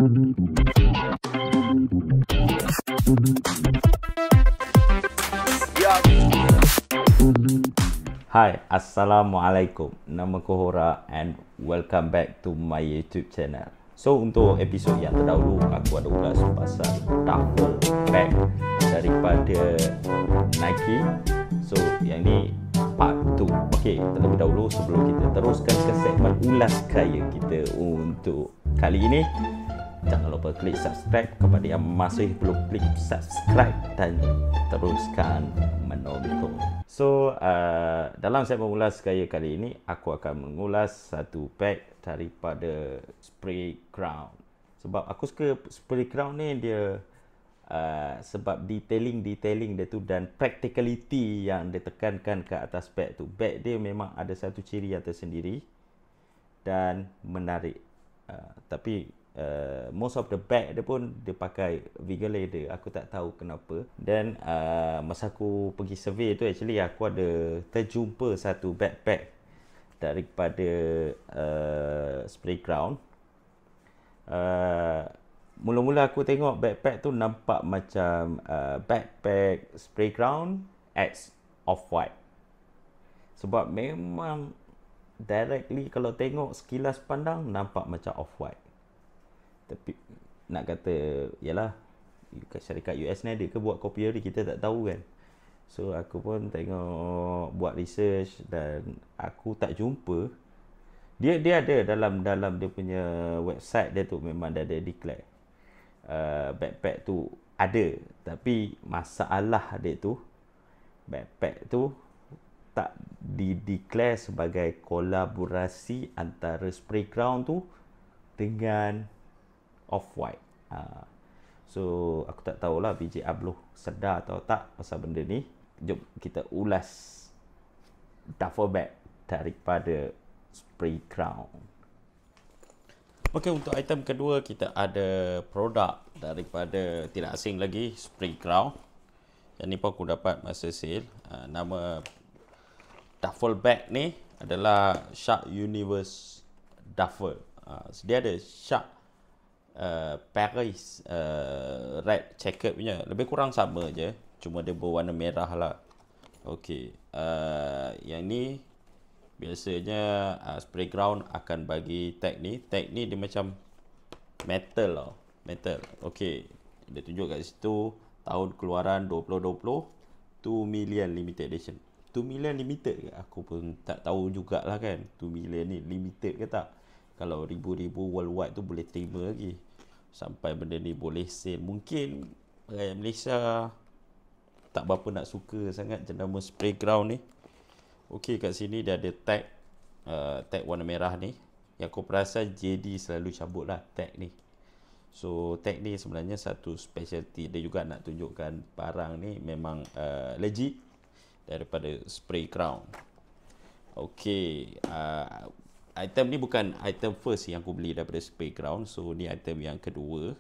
Hai, Assalamualaikum. Nama aku Hora and welcome back to my YouTube channel. So, untuk episod yang terdahulu, aku ada ulas pasal duffel bag daripada Nike. So, yang ni part 2. Okey, terlebih dahulu sebelum kita teruskan ke segmen ulas kaya kita untuk kali ini, jangan lupa klik subscribe kepada yang masih belum klik subscribe dan teruskan menonton. So, dalam segmen ulas kaya kali ini, aku akan mengulas satu bag daripada Spray Crown. Sebab aku suka Spray Crown ni, dia sebab detailing dia tu dan practicality yang ditekankan ke atas bag tu. Bag dia memang ada satu ciri yang tersendiri dan menarik. Tapi most of the bag dia pun dia pakai vegan leather. Aku tak tahu kenapa. Dan masa aku pergi survey tu, actually aku ada terjumpa satu backpack daripada Spray Crown. Mula-mula aku tengok backpack tu nampak macam backpack Spray Crown X Off-White. Sebab memang directly kalau tengok sekilas pandang nampak macam Off-White. Tapi nak kata, yalah, syarikat US ni ada ke buat copyright, kita tak tahu kan. So aku pun tengok, buat research dan aku tak jumpa. Dia ada dalam dia punya website dia tu, memang dia ada declare backpack tu ada, tapi masalah dia tu, backpack tu tak di-declare sebagai kolaborasi antara Spray Crown tu dengan Off-White. So aku tak tahulah BJ Abloh sedar atau tak pasal benda ni. Jom kita ulas duffel bag daripada Spray Crown. Okey, untuk item kedua kita ada produk daripada tidak asing lagi, Spray Crown. Yang ni pun aku dapat masa sale. Nama duffel bag ni adalah Shark Universe Duffel. Dia ada Shark Paris red checkered punya. Lebih kurang sama je, cuma dia berwarna merah lah. Okey, yang ni biasanya Spray Crown akan bagi tag ni. Tag ni dia macam metal lah. Metal. Okey, dia tunjuk kat situ tahun keluaran 2020, 2 million limited edition. 2 million limited ke? Aku pun tak tahu jugalah kan, 2 million ni limited ke tak. Kalau ribu-ribu worldwide tu boleh terima lagi. Sampai benda ni boleh sale. Mungkin rakyat Malaysia tak berapa nak suka sangat jenama Spray Crown ni. Okey, kat sini dia ada tag, tag warna merah ni. Yang aku perasan JD selalu cabut lah tag ni. So tag ni sebenarnya satu specialty. Dia juga nak tunjukkan barang ni memang legit daripada Spray Crown. Okey, item ni bukan item first yang aku beli daripada Spray Crown. So ni item yang kedua.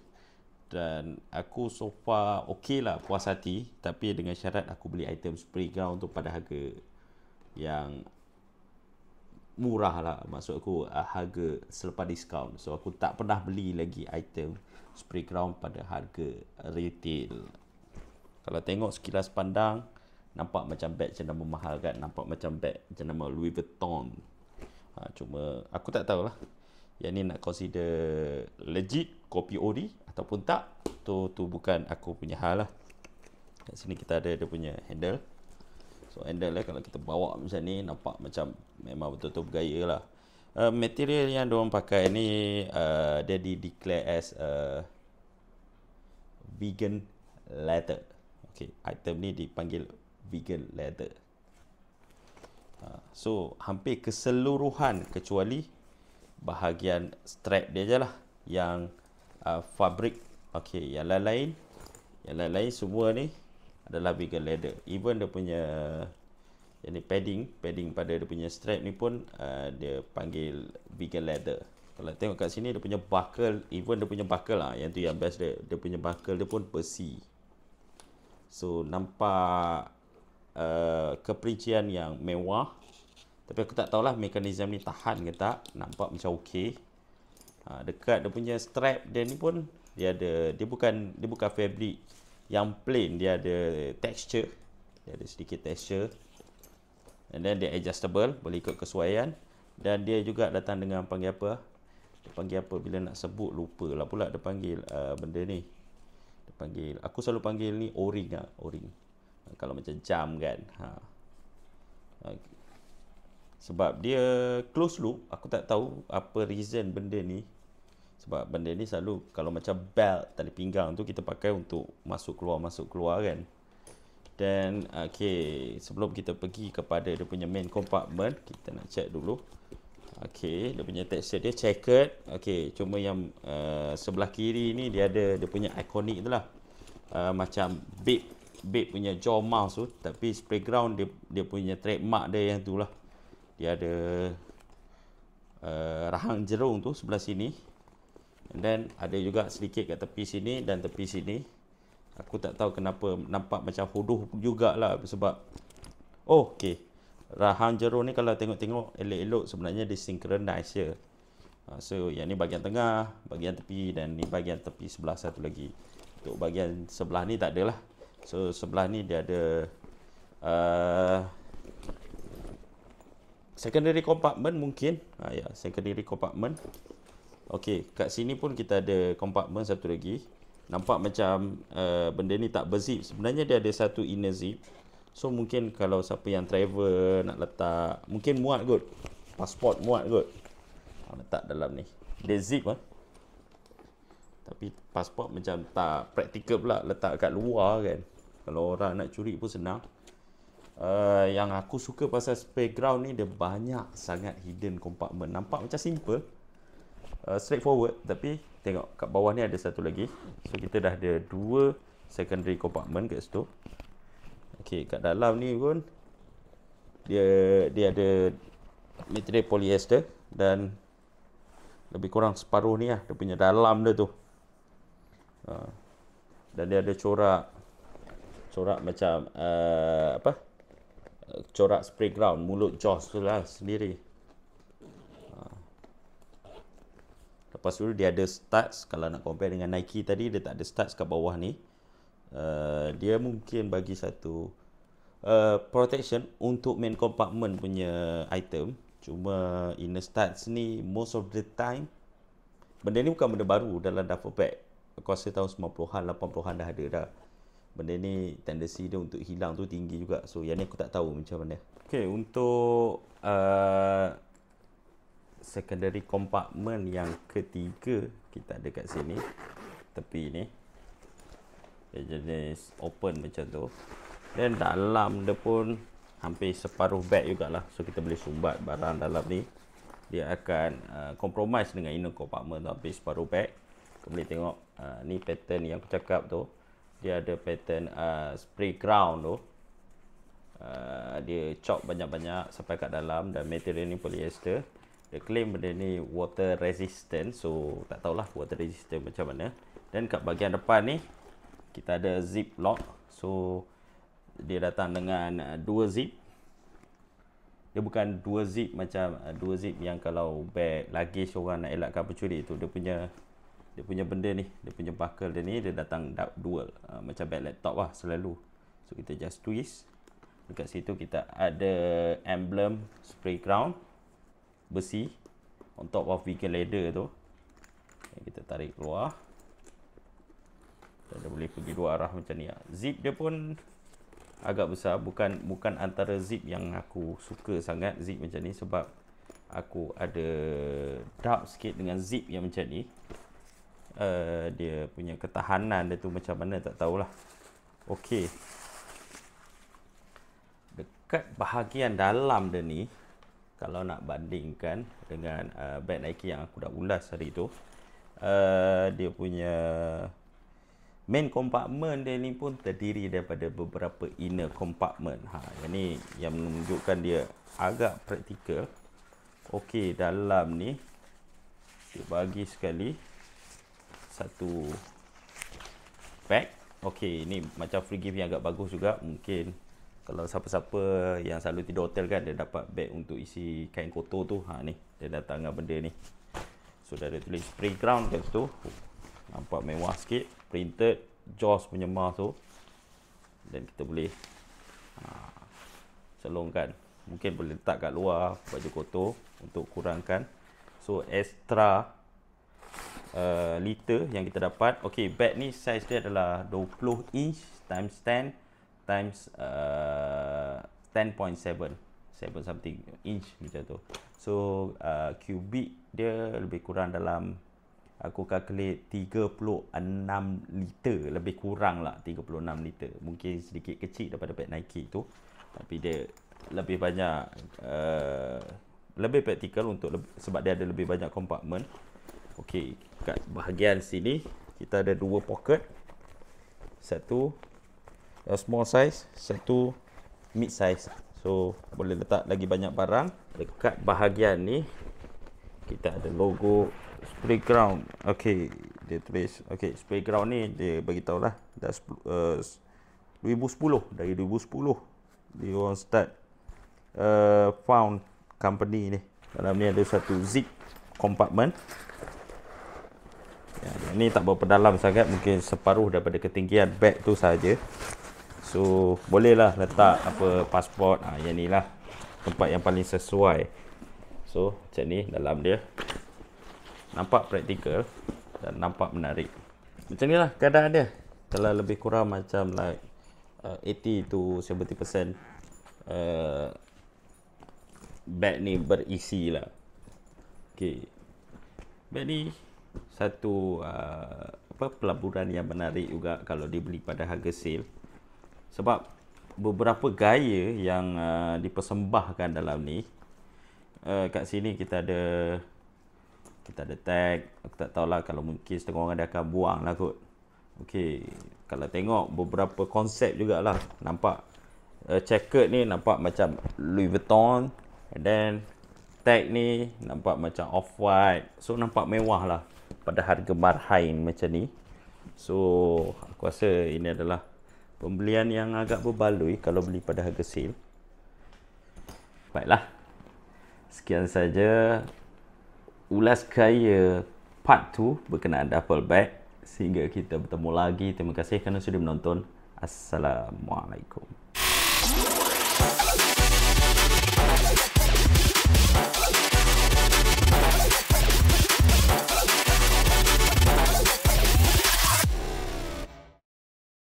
Dan aku so far okey lah, puas hati. Tapi dengan syarat aku beli item Spray Crown tu pada harga yang murah lah. Maksud aku harga selepas diskaun. So aku tak pernah beli lagi item Spray Crown pada harga retail. Kalau tengok sekilas pandang, nampak macam beg jenama mahal kan. Nampak macam beg jenama Louis Vuitton. Cuma aku tak tahulah yang ni nak consider legit, copy ori ataupun tak. Tu bukan aku punya hal lah. Kat sini kita ada dia punya handle. So handle lah, kalau kita bawa macam ni, nampak macam memang betul-betul bergaya lah. Material yang diorang pakai ni dia di-declare as vegan leather. Okay, item ni dipanggil vegan leather. So hampir keseluruhan kecuali bahagian strap dia je lah yang fabric. Okay, yang lain-lain semua ni adalah vegan leather. Even dia punya yang ni padding pada dia punya strap ni pun dia panggil vegan leather. Kalau tengok kat sini dia punya buckle, even dia punya buckle lah, yang tu yang best dia punya buckle dia pun besi. So nampak keperincian yang mewah. Tapi aku tak tahulah mekanisme ni tahan ke tak. Nampak macam okey. Dekat dia punya strap dia ni pun dia ada, dia bukan fabric yang plain, dia ada texture. Dia ada sedikit texture. And then dia adjustable, boleh ikut kesesuaian. Dan dia juga datang dengan panggil apa? Dia panggil apa bila nak sebut lupa lah pula dia panggil benda ni. Dia panggil, aku selalu panggil ni O-ring lah, O-ring. Kalau macam jam kan. Sebab dia close loop, aku tak tahu apa reason benda ni. Sebab benda ni selalu kalau macam belt tali pinggang tu kita pakai untuk masuk keluar kan. Dan okay, sebelum kita pergi kepada dia punya main compartment, kita nak check dulu. Okay, dia punya texture dia checkered. Okay, cuma yang sebelah kiri ni dia ada dia punya iconic tu lah. Macam Babe punya jaw mouse tu, tapi spray ground dia punya trademark dia yang tu lah. Dia ada rahang jerung tu sebelah sini. And then ada juga sedikit kat tepi sini dan tepi sini. Aku tak tahu kenapa nampak macam huduh jugalah sebab okay. Rahang jerung ni kalau tengok-tengok elok-elok sebenarnya dia synchronize je. So yang ni bahagian tengah, bahagian tepi dan ni bahagian tepi sebelah satu lagi. Untuk bahagian sebelah ni tak ada lah. So sebelah ni dia ada secondary compartment mungkin. Ya, secondary compartment. Okey, kat sini pun kita ada compartment satu lagi. Nampak macam benda ni tak berzip. Sebenarnya dia ada satu inner zip. So mungkin kalau siapa yang travel nak letak, mungkin muat kot. Pasport muat kot. Letak dalam ni. Dia zip lah. Tapi pasport macam tak praktikal pula letak kat luar kan. Kalau orang nak curi pun senang. Yang aku suka pasal playground ni, dia banyak sangat hidden compartment. Nampak macam simple, straightforward, tapi tengok kat bawah ni ada satu lagi. So kita dah ada 2 secondary compartment kat situ. Okey, kat dalam ni pun dia ada material polyester dan lebih kurang separuh ni lah dia punya dalam dia tu. Dan dia ada corak macam corak spray ground, mulut Jaws tu lah sendiri. Lepas tu dia ada studs. Kalau nak compare dengan Nike tadi, dia tak ada studs kat bawah ni. Dia mungkin bagi satu protection untuk main compartment punya item. Cuma inner studs ni most of the time, benda ni bukan benda baru dalam duffel bag. Aku rasa tahun 90-an, 80-an dah ada dah. Benda ni tendensi dia untuk hilang tu tinggi juga. So yang ni aku tak tahu macam mana. Okay, untuk secondary compartment yang ketiga kita ada kat sini, tepi ni, dia jenis open macam tu. Dan dalam dia pun hampir separuh bag jugalah. So kita boleh sumbat barang dalam ni. Dia akan compromise dengan inner compartment tu, hampir separuh bag. Kita boleh tengok ni pattern yang aku cakap tu. Dia ada pattern spray ground tu. Dia chop banyak-banyak sampai kat dalam. Dan material ni polyester. Dia claim benda ni water resistant. So tak tahulah water resistant macam mana. Dan kat bahagian depan ni kita ada zip lock. So dia datang dengan 2 zip. Dia bukan 2 zip macam 2 zip yang kalau bag luggage orang nak elakkan pencuri tu. Dia punya benda ni, dia punya buckle dia ni, dia datang dual, macam bag laptop lah selalu. So kita just twist. Dekat situ kita ada emblem spray ground besi on top of vegan leather tu. Kita tarik keluar dan dia boleh pergi dua arah macam ni. Zip dia pun agak besar, bukan antara zip yang aku suka sangat zip macam ni, sebab aku ada doubt sikit dengan zip yang macam ni. Dia punya ketahanan dia tu macam mana tak tahulah. Okey, dekat bahagian dalam dia ni, kalau nak bandingkan dengan bag Nike yang aku dah ulas hari tu, dia punya main compartment dia ni pun terdiri daripada beberapa inner compartment. Yang ni yang menunjukkan dia agak praktikal. Okey, dalam ni dia bagi sekali satu bag. Okey, ni macam free gift yang agak bagus juga. Mungkin kalau siapa-siapa yang selalu tidur hotel kan, dia dapat bag untuk isi kain kotor tu. Ni dia datang dengan benda ni. So dah ada tulis spray ground kat situ. Nampak mewah sikit. Printed Jaws punya mouth tu. Dan kita boleh selongkan. Mungkin boleh letak kat luar baju kotor untuk kurangkan. So extra liter yang kita dapat. Okay, bag ni size dia adalah 20 inch times 10 times 10.7 something inch macam tu. So cubic dia lebih kurang dalam, aku calculate 36 liter, lebih kurang lah 36 liter. Mungkin sedikit kecil daripada bag Nike tu, tapi dia lebih banyak lebih praktikal untuk sebab dia ada lebih banyak kompartmen. Okey, kat bahagian sini kita ada dua pocket. Satu small size, satu mid size. So boleh letak lagi banyak barang. Dekat bahagian ni kita ada logo spray ground. Okey, dia tulis okey, spray ground ni dia bagi tahulah dah 2010, dari 2010 dia orang start found company ni. Dalam ni ada satu zip compartment. Yang ni tak berapa dalam sangat, mungkin separuh daripada ketinggian bag tu saja. So bolehlah letak apa pasport. Yang ni lah tempat yang paling sesuai. So macam ni dalam dia. Nampak praktikal dan nampak menarik. Macam ni lah keadaan dia. Kalau lebih kurang macam like 80 to 70% bag ni berisi lah. Okay, bag ni satu pelaburan yang menarik juga kalau dibeli pada harga sale. Sebab beberapa gaya yang dipersembahkan dalam ni. Kat sini kita ada tag. Aku tak tahulah, kalau mungkin setengah orang dia akan buang lah kot. Okay, kalau tengok beberapa konsep jugalah. Nampak checkered ni nampak macam Louis Vuitton. And then tag ni nampak macam Off-White. So nampak mewah lah pada harga marhain macam ni. So aku rasa ini adalah pembelian yang agak berbaloi kalau beli pada harga sale. Baiklah, sekian saja ulas kaya part 2 berkenaan duffel bag. Sehingga kita bertemu lagi. Terima kasih kerana sudah menonton. Assalamualaikum.